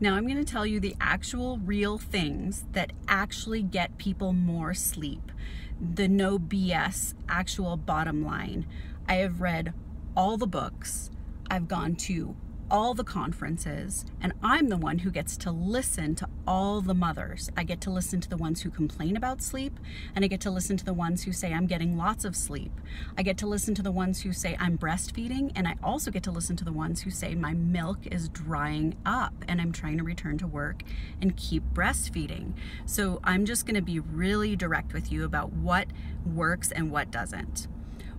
Now I'm going to tell you the actual real things that actually get people more sleep. The no BS actual bottom line. I have read all the books. I've gone to all the conferences, and I'm the one who gets to listen to all the mothers. I get to listen to the ones who complain about sleep, and I get to listen to the ones who say I'm getting lots of sleep. I get to listen to the ones who say I'm breastfeeding, and I also get to listen to the ones who say my milk is drying up and I'm trying to return to work and keep breastfeeding. So I'm just going to be really direct with you about what works and what doesn't.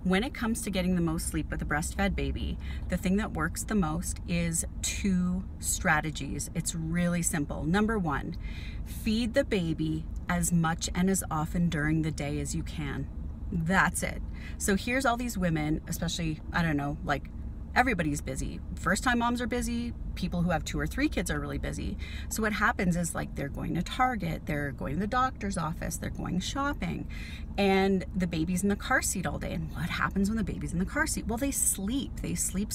When it comes to getting the most sleep with a breastfed baby, the thing that works the most is 2 strategies. It's really simple. Number 1, feed the baby as much and as often during the day as you can. That's it. So here's all these women, especially, I don't know, like everybody's busy. First-time moms are busy. People who have 2 or 3 kids are really busy. So what happens is, like, they're going to Target, they're going to the doctor's office, they're going shopping, and the baby's in the car seat all day. And what happens when the baby's in the car seat? Well, they sleep. They sleep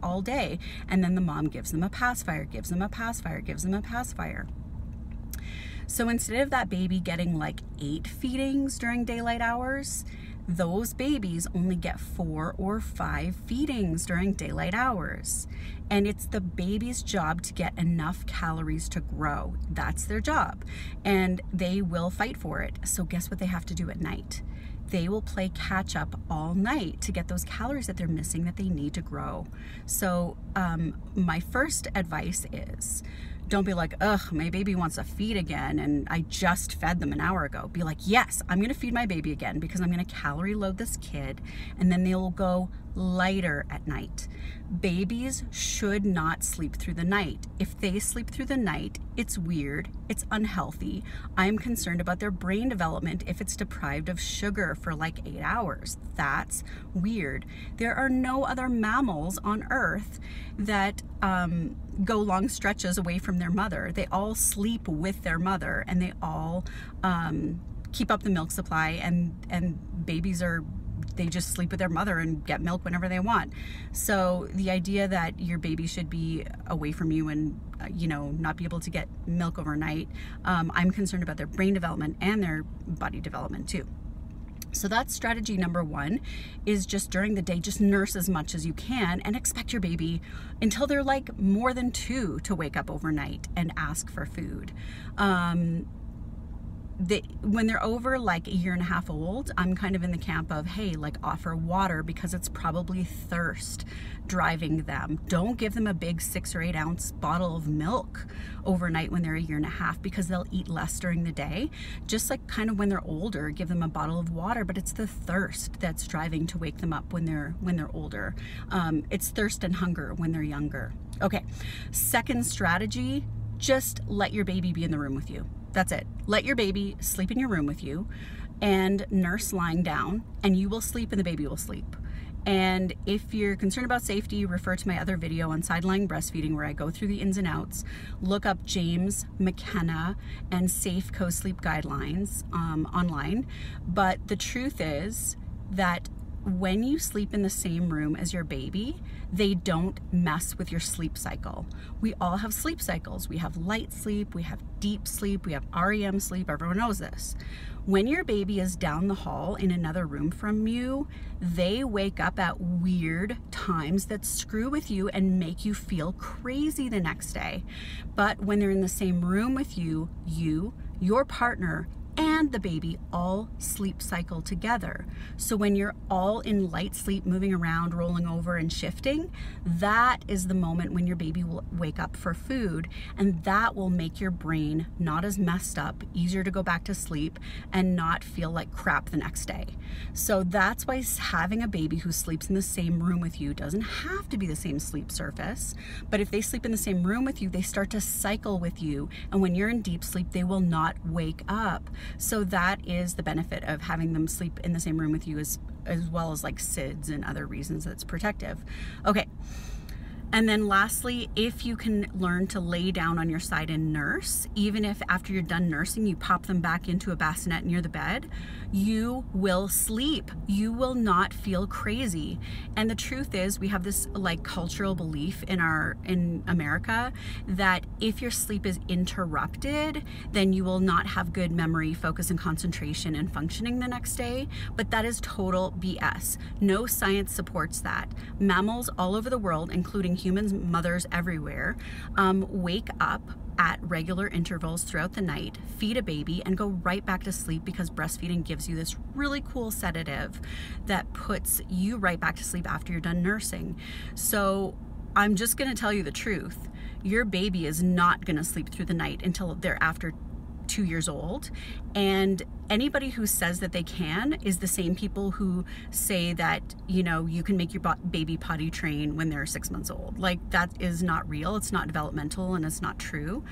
all day. And then the mom gives them a pacifier, gives them a pacifier, gives them a pacifier. So instead of that baby getting like 8 feedings during daylight hours, those babies only get 4 or 5 feedings during daylight hours. And it's the baby's job to get enough calories to grow. That's their job. And they will fight for it. So guess what they have to do at night? They will play catch up all night to get those calories that they're missing that they need to grow. So my first advice is, don't be like, ugh, my baby wants to feed again and I just fed them an hour ago. Be like, yes, I'm gonna feed my baby again because I'm gonna calorie load this kid, and then they will go lighter at night. Babies should not sleep through the night. If they sleep through the night, it's weird, it's unhealthy. I'm concerned about their brain development if it's deprived of sugar for like 8 hours. That's weird. There are no other mammals on Earth that go long stretches away from their mother. They all sleep with their mother, and they all keep up the milk supply, and babies they just sleep with their mother and get milk whenever they want. So the idea that your baby should be away from you and not be able to get milk overnight, I'm concerned about their brain development and their body development too. So that's strategy number 1, is just during the day, just nurse as much as you can and expect your baby until they're like more than 2 to wake up overnight and ask for food. When they're over like 1.5 years old, I'm kind of in the camp of, hey, like offer water, because it's probably thirst driving them. Don't give them a big 6 or 8 ounce bottle of milk overnight when they're 1.5 years, because they'll eat less during the day. Just like kind of when they're older, give them a bottle of water, but it's the thirst that's driving to wake them up when they're older. It's thirst and hunger when they're younger. Okay, second strategy, just let your baby be in the room with you. That's it. Let your baby sleep in your room with you and nurse lying down, and you will sleep and the baby will sleep. And if you're concerned about safety, refer to my other video on sidelying breastfeeding where I go through the ins and outs. Look up James McKenna and safe co-sleep guidelines online. But the truth is that when you sleep in the same room as your baby, they don't mess with your sleep cycle. We all have sleep cycles. We have light sleep, we have deep sleep, we have REM sleep, everyone knows this. When your baby is down the hall in another room from you, they wake up at weird times that screw with you and make you feel crazy the next day. But when they're in the same room with you, your partner, and the baby all sleep cycle together. So when you're all in light sleep, moving around, rolling over and shifting, that is the moment when your baby will wake up for food, and that will make your brain not as messed up, easier to go back to sleep and not feel like crap the next day. So that's why having a baby who sleeps in the same room with you doesn't have to be the same sleep surface, but if they sleep in the same room with you, they start to cycle with you, and when you're in deep sleep, they will not wake up. So that is the benefit of having them sleep in the same room with you, as well as like SIDS and other reasons that's protective. Okay, And then lastly, if you can learn to lay down on your side and nurse, even if after you're done nursing, you pop them back into a bassinet near the bed, you will sleep. You will not feel crazy. And the truth is, we have this like cultural belief in America that if your sleep is interrupted, then you will not have good memory, focus, and concentration and functioning the next day. But that is total BS. No science supports that. Mammals all over the world, including humans, mothers everywhere, wake up at regular intervals throughout the night, feed a baby, and go right back to sleep because breastfeeding gives you this really cool sedative that puts you right back to sleep after you're done nursing. So I'm just gonna tell you the truth. Your baby is not gonna sleep through the night until they're after 2 years old. And anybody who says that they can is the same people who say that, you know, you can make your baby potty train when they're 6 months old. Like, that is not real, it's not developmental, and it's not true.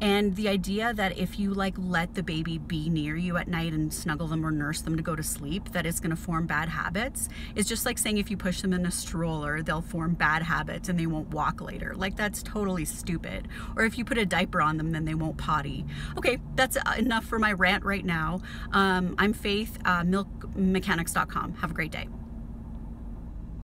And the idea that if you like let the baby be near you at night and snuggle them or nurse them to go to sleep, that it's gonna form bad habits, is just like saying if you push them in a stroller, they'll form bad habits and they won't walk later. Like, that's totally stupid. Or if you put a diaper on them, then they won't potty. Okay, that's enough for my rant right now. I'm Faith, milkmechanics.com. Have a great day.